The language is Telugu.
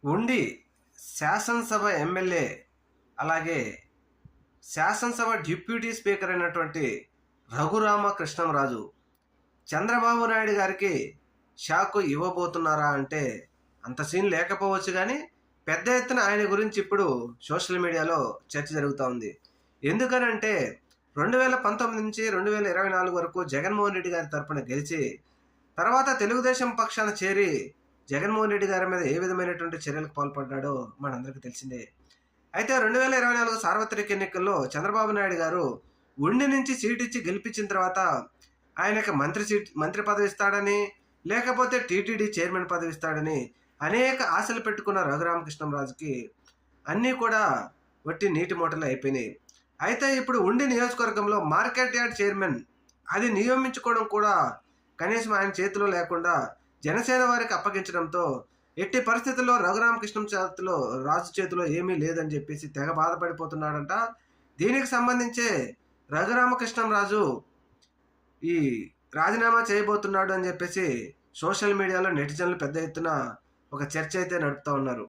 ఉండి శాసనసభ ఎమ్మెల్యే అలాగే శాసనసభ డిప్యూటీ స్పీకర్ అయినటువంటి రఘురామకృష్ణంరాజు చంద్రబాబు నాయుడు గారికి షాకు ఇవ్వబోతున్నారా అంటే అంత సీన్ లేకపోవచ్చు, కానీ పెద్ద ఎత్తున ఆయన గురించి ఇప్పుడు సోషల్ మీడియాలో చర్చ జరుగుతూ ఉంది. ఎందుకనంటే 2019 నుంచి 2024 వరకు జగన్మోహన్ రెడ్డి గారి తరపున గెలిచి తర్వాత తెలుగుదేశం పక్షాన చేరి జగన్మోహన్ రెడ్డి గారి మీద ఏ విధమైనటువంటి చర్యలకు పాల్పడ్డాడో మనందరికీ తెలిసిందే. అయితే 2024 సార్వత్రిక ఎన్నికల్లో చంద్రబాబు నాయుడు గారు ఉండి నుంచి సీట్ ఇచ్చి గెలిపించిన తర్వాత ఆయనకు మంత్రి పదవి ఇస్తాడని, లేకపోతే టీటీడీ చైర్మన్ పదవి ఇస్తాడని అనేక ఆశలు పెట్టుకున్న రఘురామకృష్ణంరాజుకి అన్నీ కూడా వట్టి నీటి మూటలు అయిపోయినాయి. అయితే ఇప్పుడు ఉండి నియోజకవర్గంలో మార్కెట్ యార్డ్ చైర్మన్ అది నియమించుకోవడం కూడా కనీసం ఆయన చేతిలో లేకుండా జనసేన వారికి అప్పగించడంతో ఎట్టి పరిస్థితుల్లో రాజు చేతిలో ఏమీ లేదని చెప్పేసి తెగ బాధపడిపోతున్నాడంట. దీనికి సంబంధించే రఘురామకృష్ణంరాజు ఈ రాజీనామా చేయబోతున్నాడు అని చెప్పేసి సోషల్ మీడియాలో నెటిజన్లు పెద్ద ఎత్తున ఒక చర్చ అయితే నడుపుతూ ఉన్నారు.